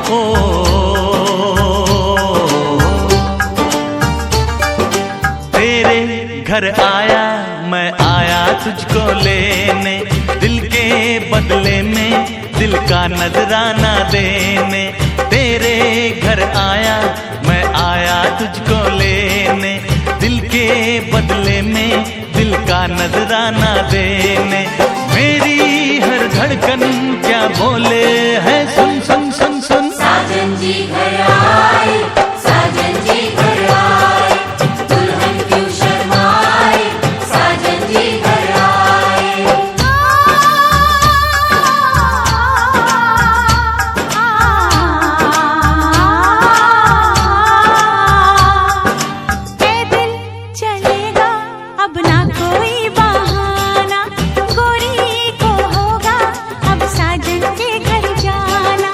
ओ तेरे घर आया मैं आया तुझको लेने, दिल के बदले में दिल का नजराना देने। तेरे घर आया मैं आया तुझको लेने, दिल के बदले में दिल का नजराना देने। मेरी हर धड़कन क्या बोले है, सुन सुन सुन सुन। साजन जी घर आए, साजन जी घर आए, दुल्हन क्यों शर्माए, साजन जी घर आए। ए दिल चलेगा अब ना कोई बहाना, गोरी को होगा अब साजन के घर जाना।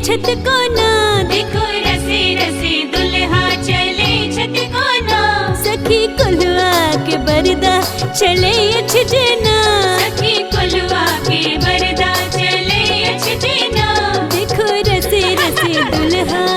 छत कोना, देखो रसे रसे दुल्हा चले छत कोना, सखी कुलवा के बरदा चले अछजना, सखी कुलवा के बरदा चले अछजना, देखो रसे रसे दुल्हा।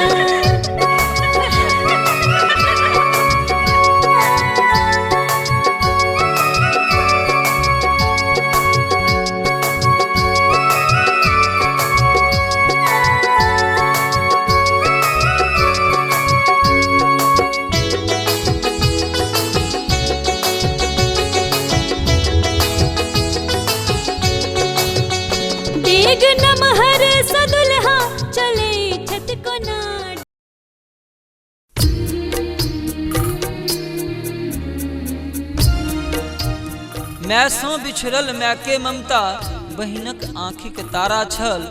डेग नमहर सा दुल्हा चले छत कोना। मैसों बिछड़ल मैके ममता, बहिनक आँखिक तारा छल।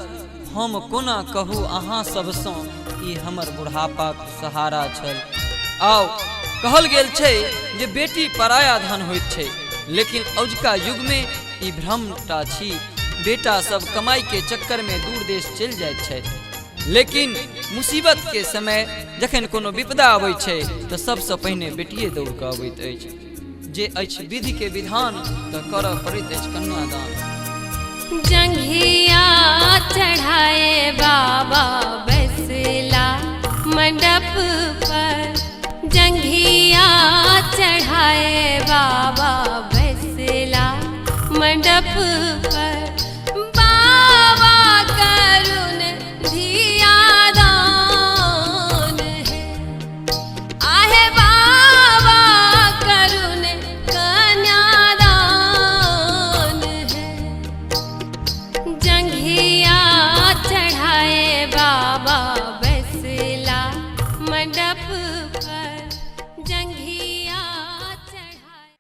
हम कोना कहू अहाँ सबसँ, ई हमर बुढ़ापाक सहारा छल। आउ कहल गेल छै जे बेटी पराया धन होइत छै, लेकिन अजुका युग में ई भ्रमटा छी। बेटा सब कमाई के चक्कर में दूर देश चलि जाइत छथि, लेकिन मुसीबत के समय जखन कोनो विपदा अबैत छै तऽ सबसँ पहिने बेटिए दौड़ कऽ अबैत अछि। जे अछि विधि के विधान तऽ करऽ पड़ैत अछि कन्यादान। जंघिया चढ़ाए बाबा बैसला मंडप पर, जंघिया चढ़ाए बाबा बैसला मंडप पर, बाबा करुण धिया दान है, आहे बाबा करुण कन्यादान है, जंघिया चढ़ाए बाबा बैसला मंडप पर, जंघिया चढ़ाए।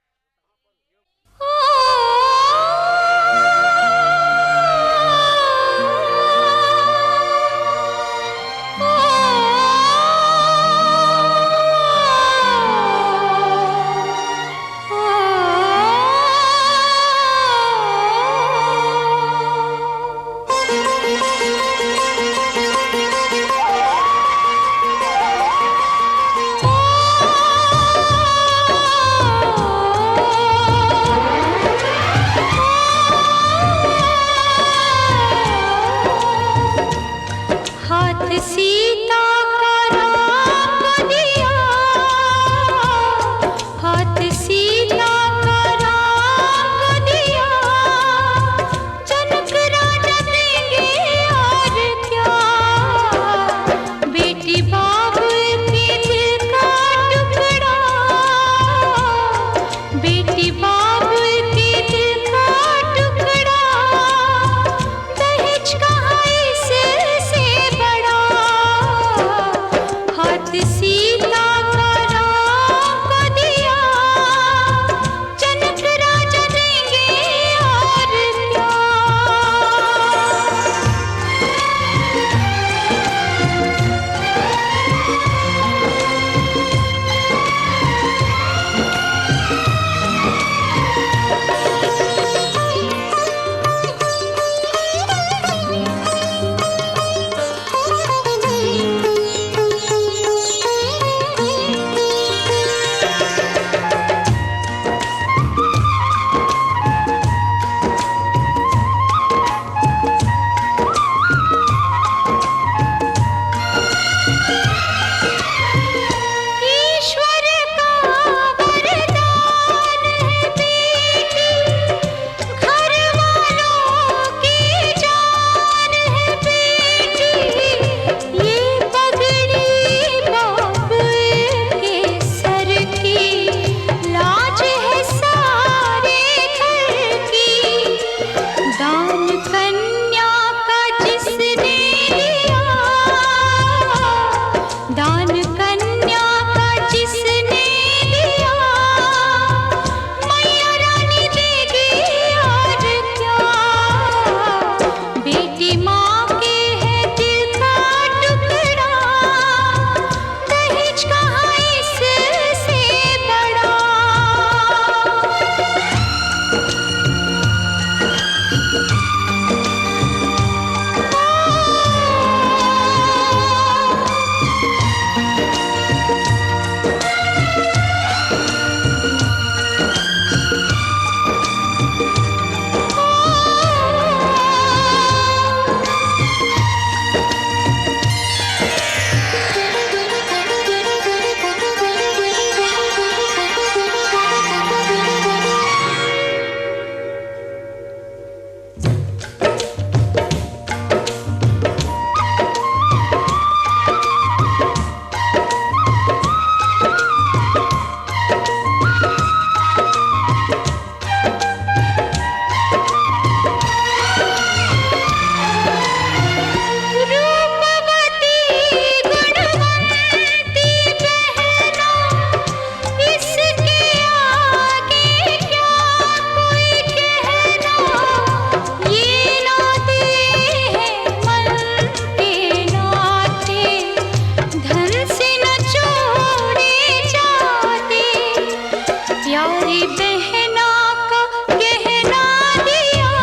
प्यारी बहना का गहना दिया,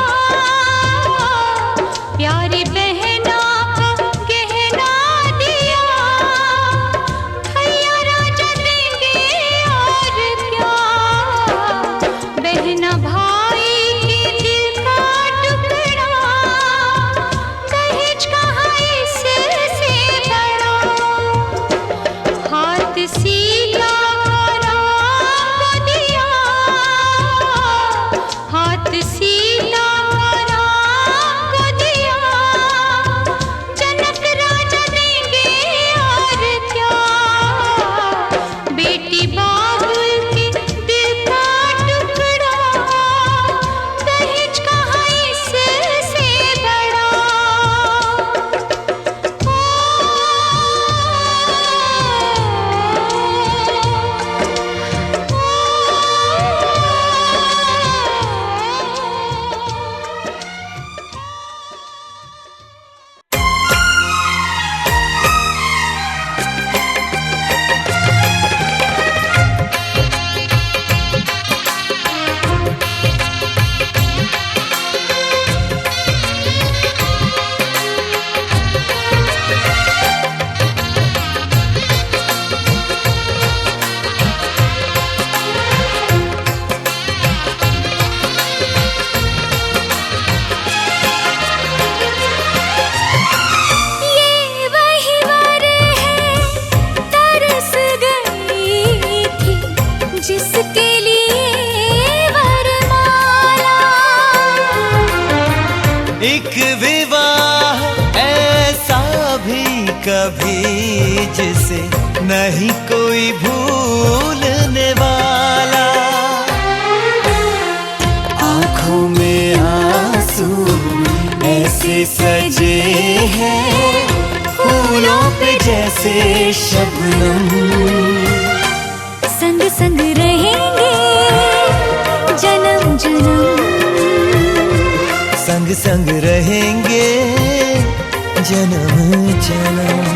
प्यारी बहना का गहना दिया, भैया राजा देंगे और क्या। बहना भाई के दिल का टुकड़ा, दहेज कहाँ इससे बड़ा। हाथ सीधा को दिया, हाथ सीधा को दिया, जनक राजा देंगे और क्या। बेटी बाबुल के दिल का टुकड़ा, दहेज कहाँ इससे बड़ा। ये वही वर है तरस गई थी, जिसके लिए वरमाला। एक विवाह ऐसा भी कभी जिसे नहीं कोई भूलने वाला। आंखों में आंसू ऐसे सजे हैं, फूलों पे जैसे शबनम। संग संग रहेंगे जन्म जन्म, संग संग रहेंगे जन्म जन्म।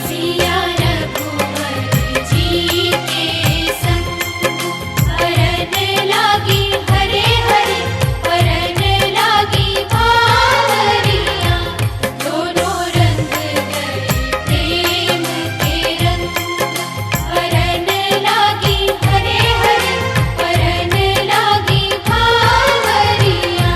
सिया रघुवर जी के संग, परन लागी हरे हरे, परन लागी भावरिया। दोनों रंग गए प्रेम के रंग, परन लागी हरे हरे, परन लागी भावरिया।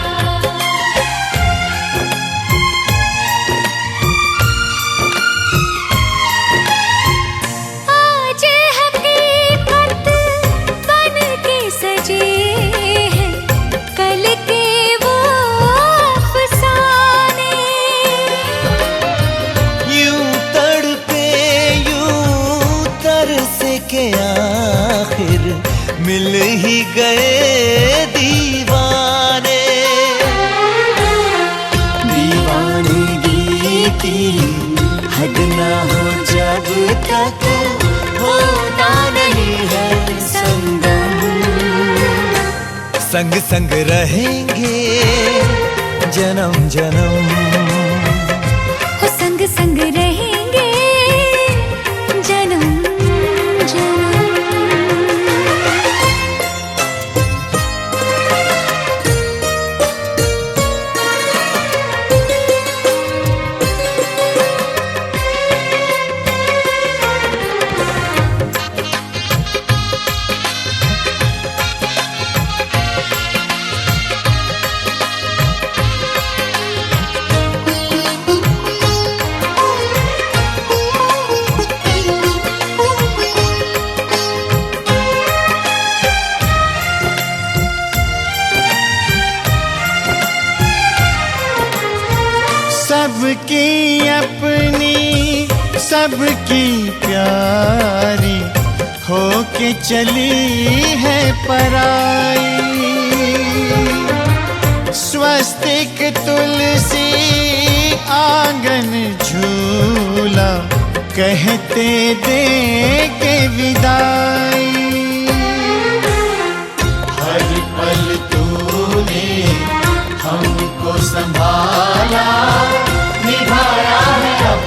आज हकीकत बन के सजे हैं, कल के वो अफसाने। यूं तड़पे यूं तरसे के आखिर मिल ही गए दीवाने। दीवानगी की हद ना हो जब तक होता नहीं है संगम। संग संग रहेंगे जन्म जन्म। हो संग संग रहेंगे जन्म जन्म। सबकी अपनी सबकी प्यारी, होके चली है पराई। स्वस्तिक तुलसी आंगन झूला, कहते देंगे विदाई। हर पल तूने हमको संभाला, निभाया है अब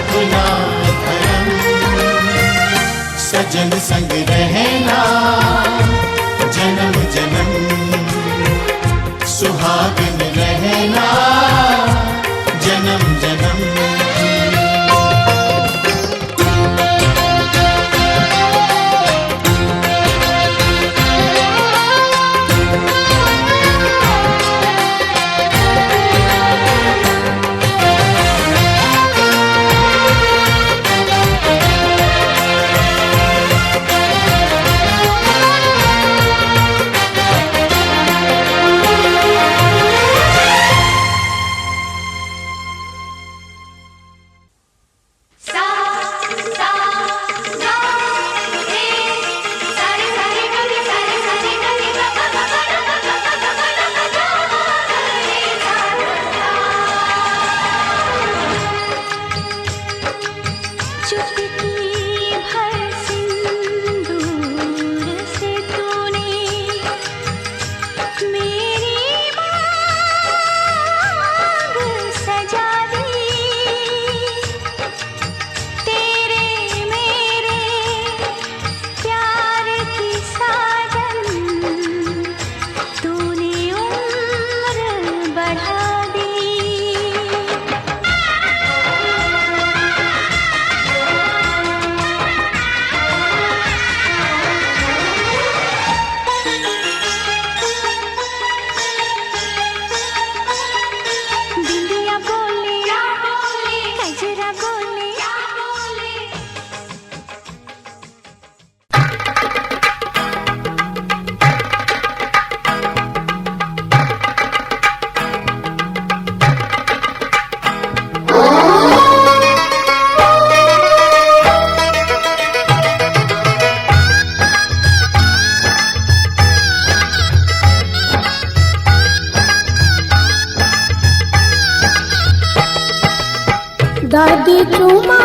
दादी चुमा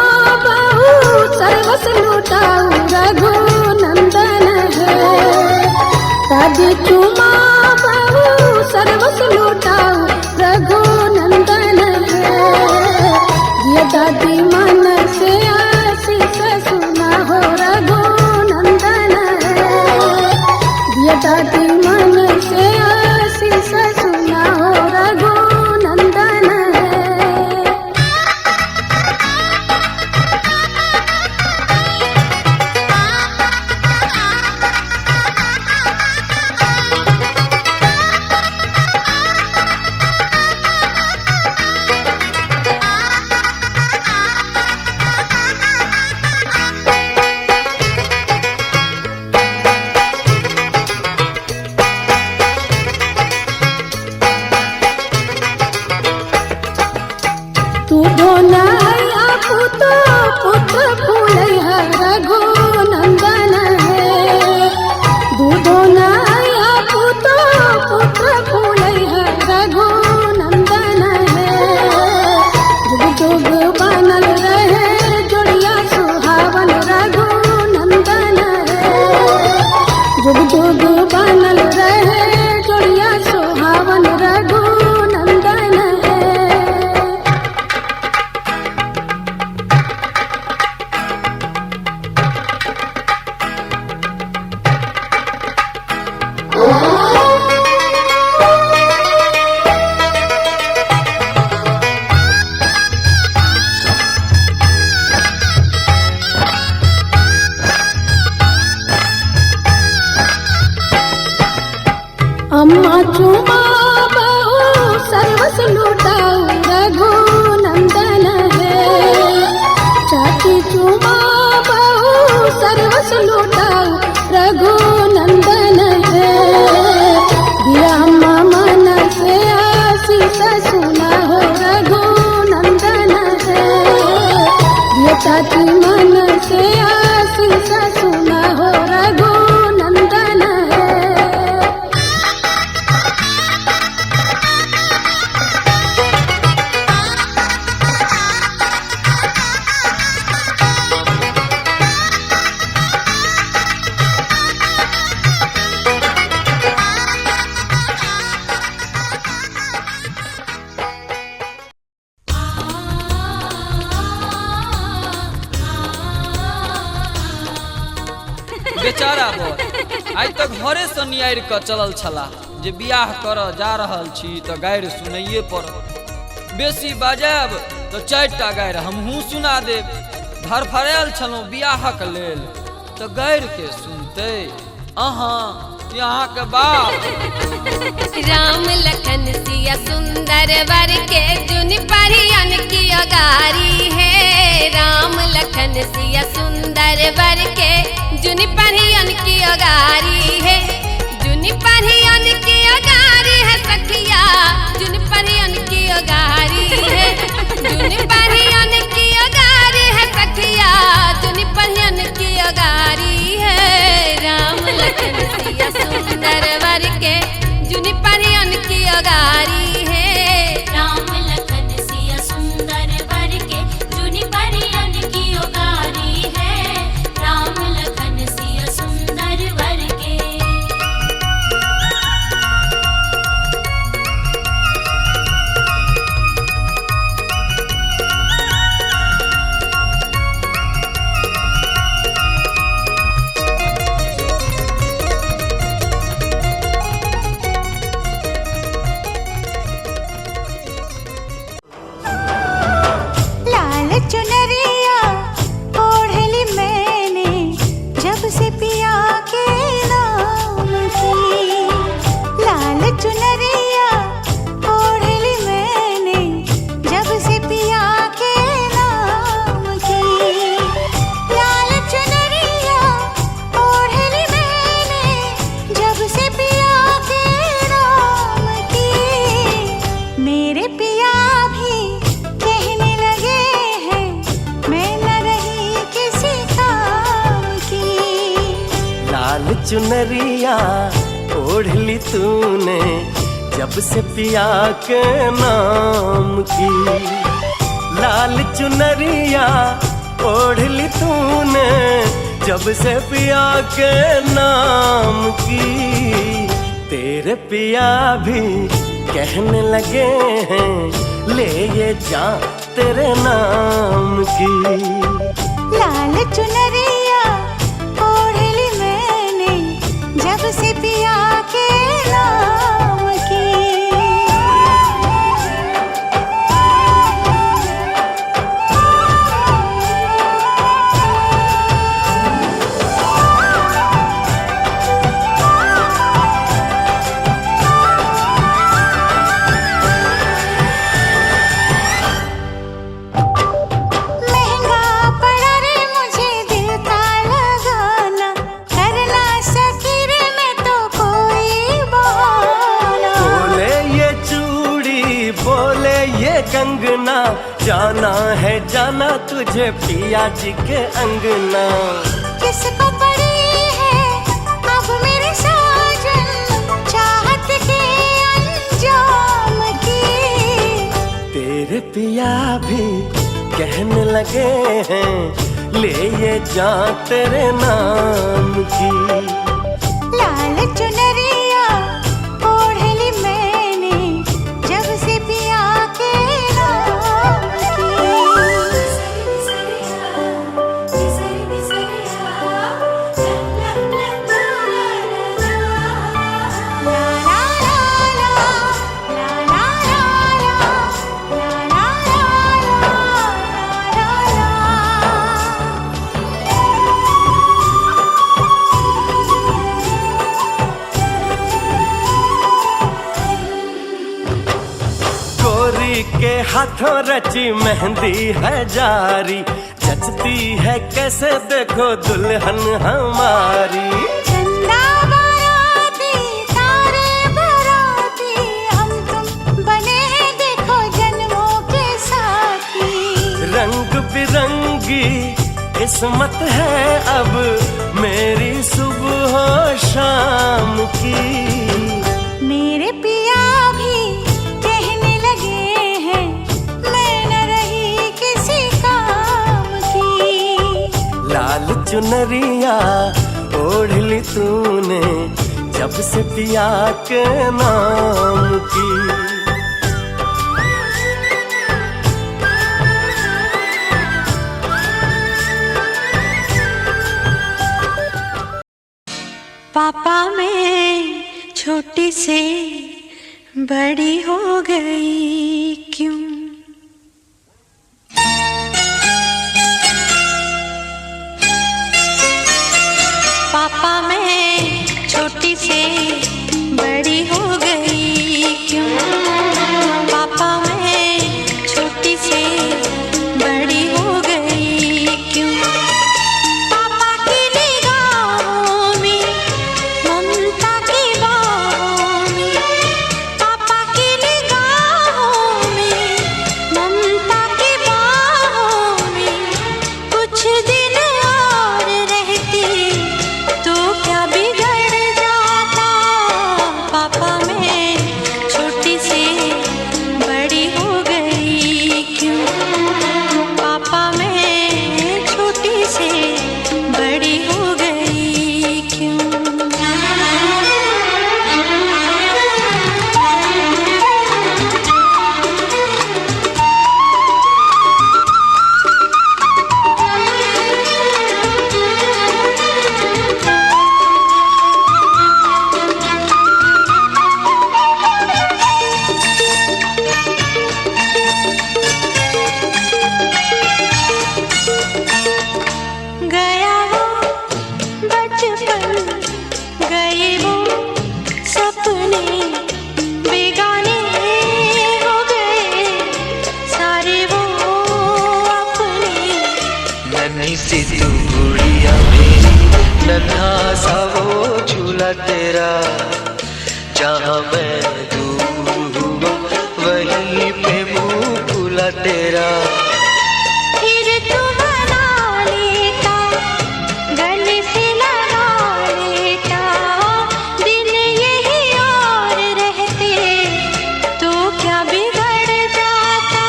बहु सर्वस लुटाऊ रघुनंदन है। दादी चुमा बहु सर्वस लुटाऊ रघुनंदन है। ये दादी मन से आशीष सुना हो रघुनंदन है। ये दादी मन से आशीष सुना हो रघुनंदन है। तू धोनाया पुतो पुत्र फूलैया रघुनंदन है। दूधो नाया पुतो पुत्र फूलैया रघुनंदन है। जुग जुग बनल रहे जोड़िया सुहावन रघुनंदन है। जुग जुग बनल रहे जोड़िया सुहावन रघुनंदन है। अम्मा चुमा बहु सर्वस लुटाऊ रघुनंदन है। चाची चुमा बहु सर्वस लुटाऊ रघुनंदन है। दिया अम्मा मन से आशीष सुना हो रघुनंदन है। दिया चाची मन से आशीष सुना हो रघुनंदन है। बेचारा बोल आज तक घरे से नियार के चलल छला जे बियाह कर जा रहल छी तो गायर सुनाइए पड़त। बेसी बाजाब तो 4टा गायर हमहूँ सुना देब। धरफरायल छलहुँ बियाहक लेल तो गायर के सुनते अहाँ यहाँ के बाप। राम लखन सिया सुंदर वर के जुनि परियन की अगारी है। राम लखन सिया सुंदर वर के जुनि परियन की अगारी है। जुनि परियन की अगारी है सखिया जुनि परियन की अगारी है। जुनि परियन की अगारी है सखिया जुनि परियन की अगारी है। राम लखन सिया सुंदर वर के जुनि परियन की अगारी है। राम लखन सिया सुंदर वर के जुनि परियन की अगारी है। राम लखन सिया सुंदर वर के। लाल चुनरिया ओढ़ली मैंने जब से पिया के नाम की। लाल चुनरिया ओढ़ली मैंने जब से पिया के नाम की। लाल चुनरिया ओढ़ली मैंने जब से पिया के नाम की। मेरे पिया भी कहने लगे हैं मैं न रही किसी काम की। लाल चुनरिया ओढ़ली तूने जब से पिया के नाम की। लाल चुनरिया ओढ़ ली तूने जब से पिया के नाम की। तेरे पिया भी कहने लगे हैं ले ये जा तेरे नाम की। लाल चुनरिया ओढ़ ली मैंने जब से पिया के नाम की। कंगना जाना है जाना तुझे पिया जी के अंगना। किसको पड़ी है अब मेरे साजन चाहत के अंजाम की। तेरे पिया भी कहने लगे हैं ले ये जा तेरे नाम की। लाल चुनरिया ओढ़ ली मैंने जब से पिया के नाम की। के हाथों रची मेहंदी है जारी जचती है कैसे देखो दुल्हन हमारी। चंदा बाराती तारे बाराती हम तुम बने हैं देखो जन्मों के साथी। रंग बिरंगी किस्मत है अब मेरी सुबह शाम की। मेरे पिया भी कहने लगे हैं मैं न रही किसी काम की। लाल चुनरिया ओढ़ ली तूने जब से पिया के नाम की। पापा मैं छोटी से बड़ी हो गई क्यों। पापा मैं छोटी से बड़ी हो गई क्यों। पापा मैं छोटी से बड़ी हो गई क्यों। पापा की निगाहों में ममता की बाहों में। पापा की निगाहों में ममता की बाहों में। कुछ दिन और रहती तो क्या बिगड़ जाता। पापा मैं छोटी से बड़ी हो गई क्यों। पापा मैं छोटी से बड़ी हो गई क्यों। गया वो बचपन गए वो सपने बेगाने हो गए सारे वो अपने। नन्ही सी तू गुड़िया मेरी नन्हा सा वो झूला तेरा। जहाँ मैं दूर हुआ वहीं पे मुँह खुला तेरा। फिर तू बना लेता गले से लगा लेता। दिन यही और रहते तो क्या बिगड़ जाता।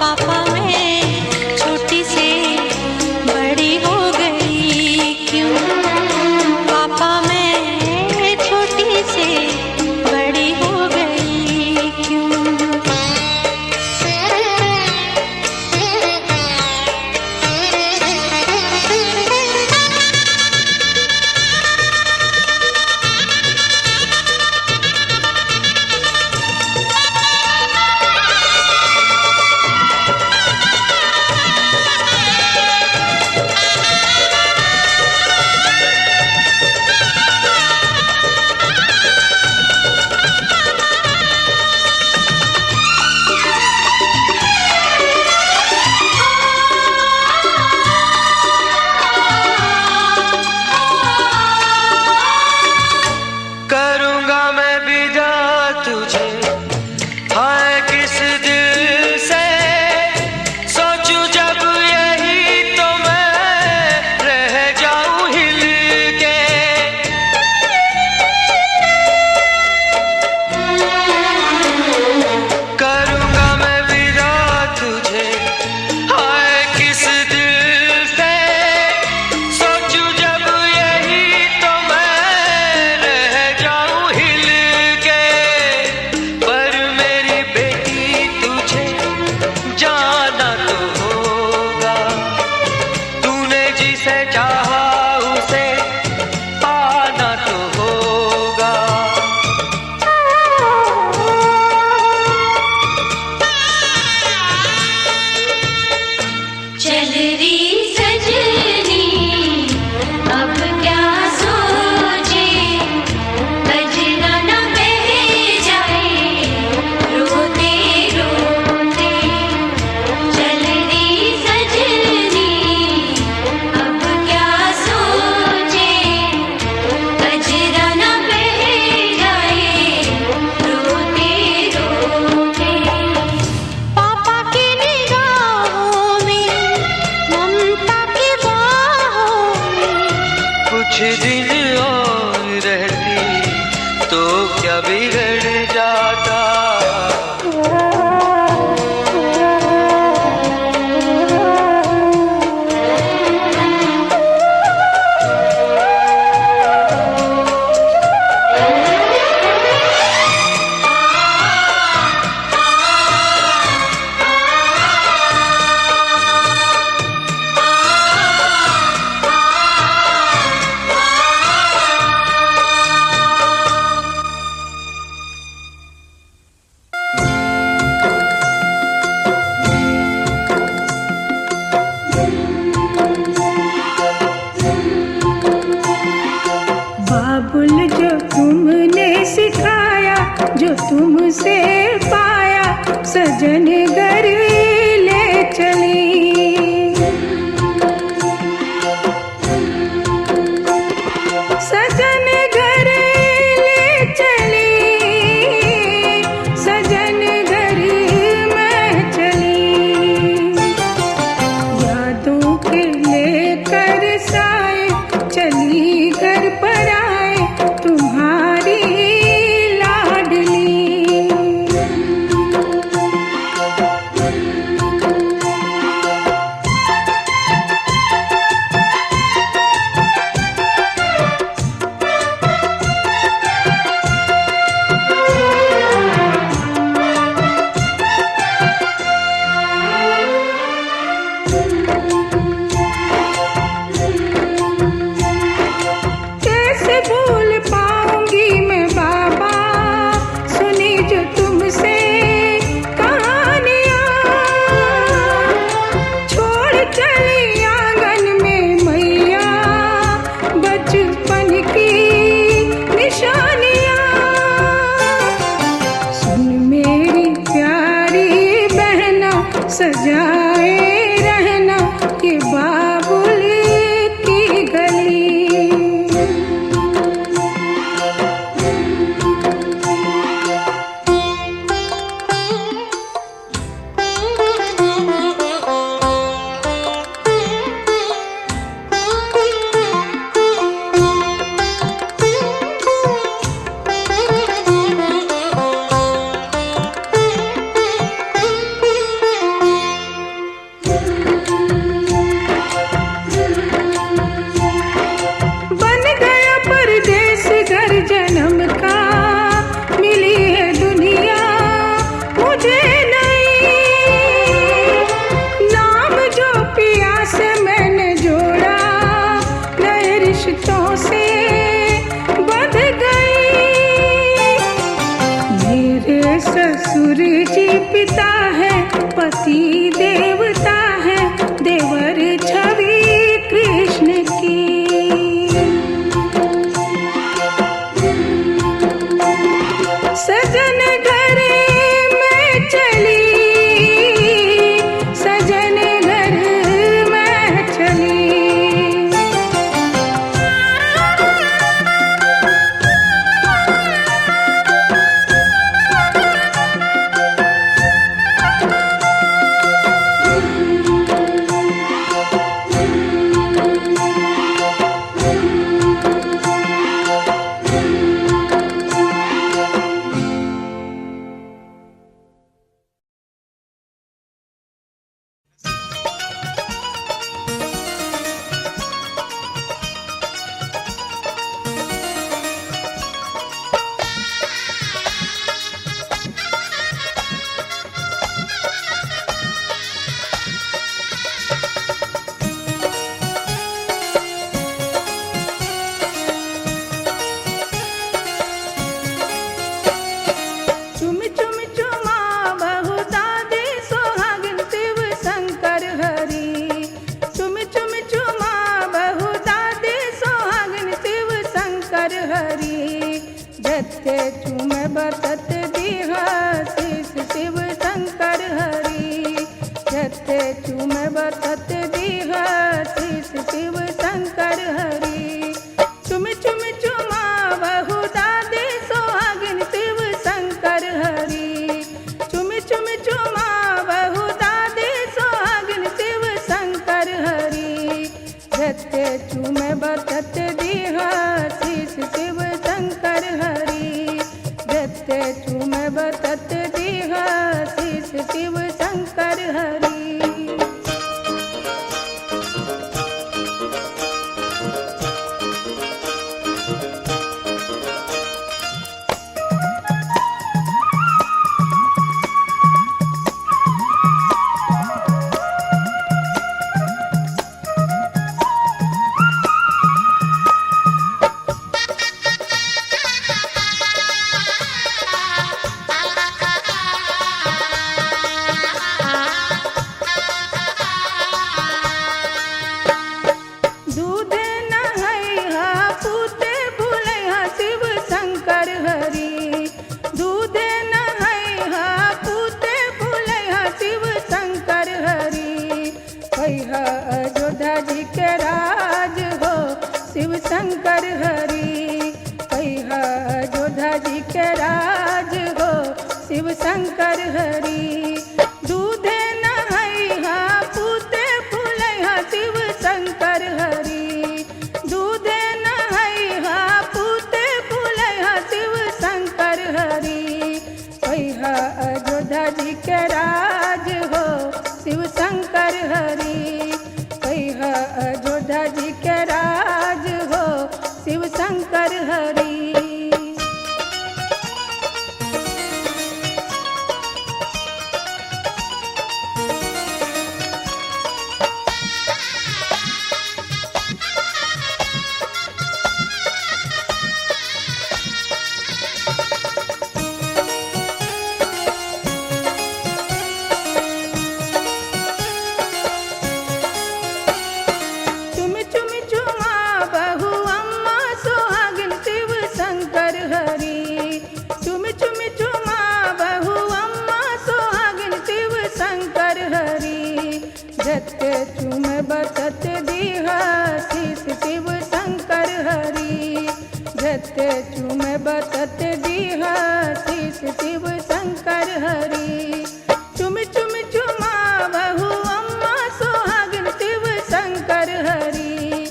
पापा कुछ दिन और रहती तो क्या बिगड़ जाता। बाबुल जो तुमने सिखाया, जो तुमसे पाया, सजन घर ले चली। सजन घर ले चली, सजन घर में चली। यादों के लेकर साए चली घर पर आए तुम्हारी लाडली। कैसे भूल पाऊंगी मैं बाबा, सुनी जो तुमसे कहानियां। छोड़ चली आंगन में मैया बचपन की निशानियां। सुन मेरी प्यारी बहना, सजाए रहना ये बाबुल की गली। बन गया परदेस घर जन्म का, मिली है दुनिया मुझे नई। नाम जो पिया से मैंने जोड़ा, नए रिश्तों से बंध गई। मेरे ससुर जी पिता है, पति देवता है, देवर छवि कृष्ण की। सजन घर में चली, सजन घर में चली। बतत दीहा शीस शिव शंकर हरि जते चूम बतत दीहा शीस शिव शंकर हरि चुम चुम चुमा बहु दादे सोहागिन शिव शंकर हरि चुम चुम चुमा बहु दादे सोहागिन शिव शंकर हरि जते चूम बतत दीहा कहिया अयोध्या जी के राज हो शिव शंकर हरि। कहिया अयोध्या जी के राज हो शिव शंकर हरि। दूधे नहैया पूते फूलैया शिव शंकर हरि। दूधे नहैया पूते फूलैया शिव शंकर हरि। कहिया अयोध्या जी के राज हो शिव शंकर हरि। कहिया अयोध्या जी के राज हो शिव शंकर हरि। चुम चुम चुमा बहु अम्मा सुहागिन शिव शंकर हरि। चुम चुम चुमा बहु अम्मा सुहागिन शिव शंकर हरि। जते चुम बतत दीहा शीस शिव शंकर हरि। जते चुम बतत दीहा शीस शिव शंकर हरि। चुम चुम चुमा बहु अम्मा सुहागिन शिव शंकर हरि।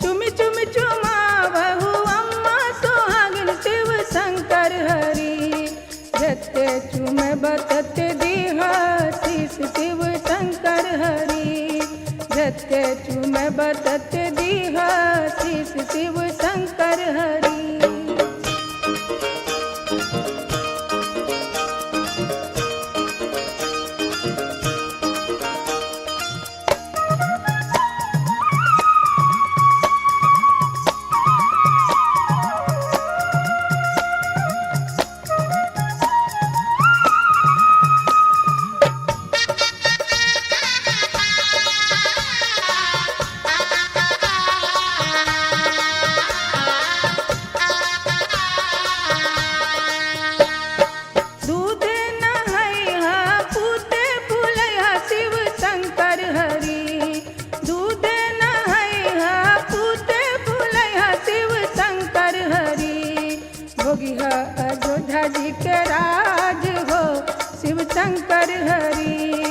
चुम चुम चुमा बहु अम्मा सुहागिन शिव शंकर हरि। जते चुम बतत दीहा शीस शिव शंकर हरि। जते चुम बतत दीहा शीस शिव शंकर हरि। दूधे नहैया पूते फूलैया शिव शंकर हरि। दूधे नहैया पूते फूलैया शिव शंकर हरि। भोगिया अयोध्या जी के राज हो शिव शंकर हरि।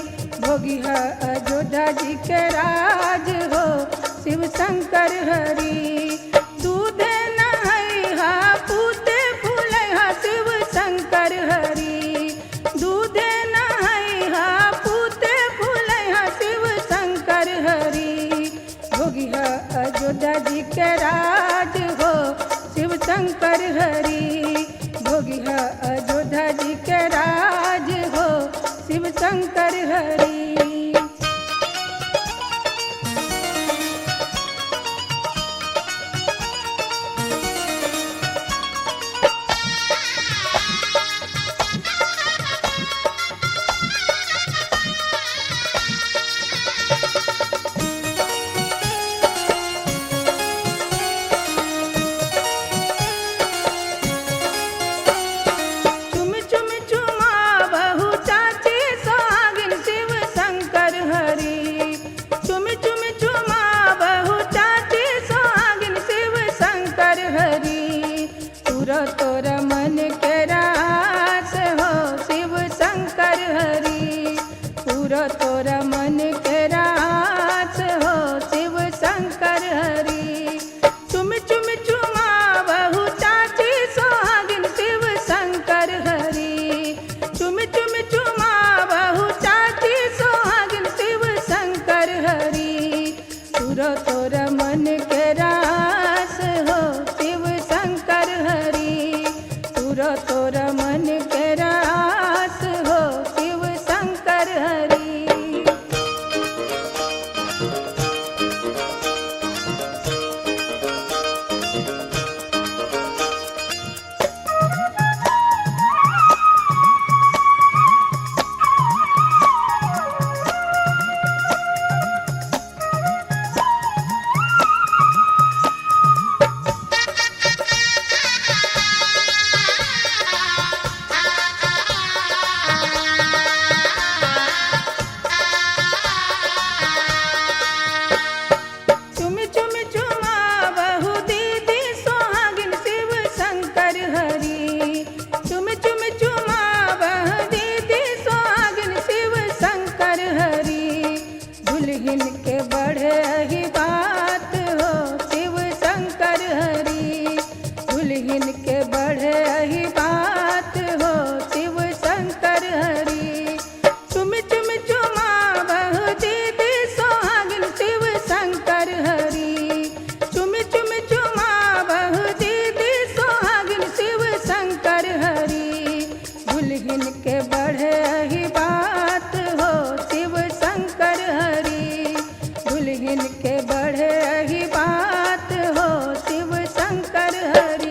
भोगिया अयोध्या जी के राज हो शिव शंकर हरि। दूधे नहैया पूते फूलैया शिव शंकर हरि। दूधे नहैया पूते फूलैया शिव शंकर हरि। भोगिया अयोध्या जी के राज हो शिव शंकर हरि। भोगिया अयोध्या जी के राज हो शिव शंकर हरि। चुम चुम चुमा बहु चाची सुहागिन शिव शंकर हरि। चुम चुम चुमा बहु चाची सुहागिन शिव शंकर हरि। पूरा तोरा मन के रास हो शिव शंकर हरि। पूरा तोरा मन के रास हो शिव शंकर हरि। चुम चुम चुमा बहु चाची सुहागिन शिव शंकर हरि। चुम चुम चुमा बहु चाची सुहागिन शिव शंकर हरि। पूरा तोरा मन के रास हो शिव शंकर हरि। पूरा तोरा मन के रास हो शिव शंकर हरि। दुल्हन के बढ़े ही बात हो शिव शंकर हरि। दुल्हन के बढ़े ही बात हो शिव शंकर हरि। चुम चुम चुमा बहु दीदी सोहागिन शिव शंकर हरि। चुम चुम चुमा बहु दीदी सोहागिन शिव शंकर हरि। दुल्हन के बढ़े ही बात हो शिव शंकर हरि। दुल्हन के बढ़े ही बात हो शिव शंकर हरि।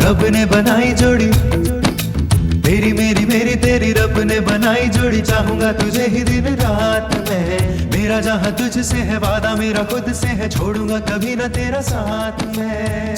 रब ने बनाई जोड़ी, तेरी मेरी मेरी तेरी रब ने बनाई जोड़ी। चाहूंगा तुझे ही दिन रात में, मेरा जहाँ तुझसे है वादा मेरा खुद से है, छोड़ूंगा कभी ना तेरा साथ में।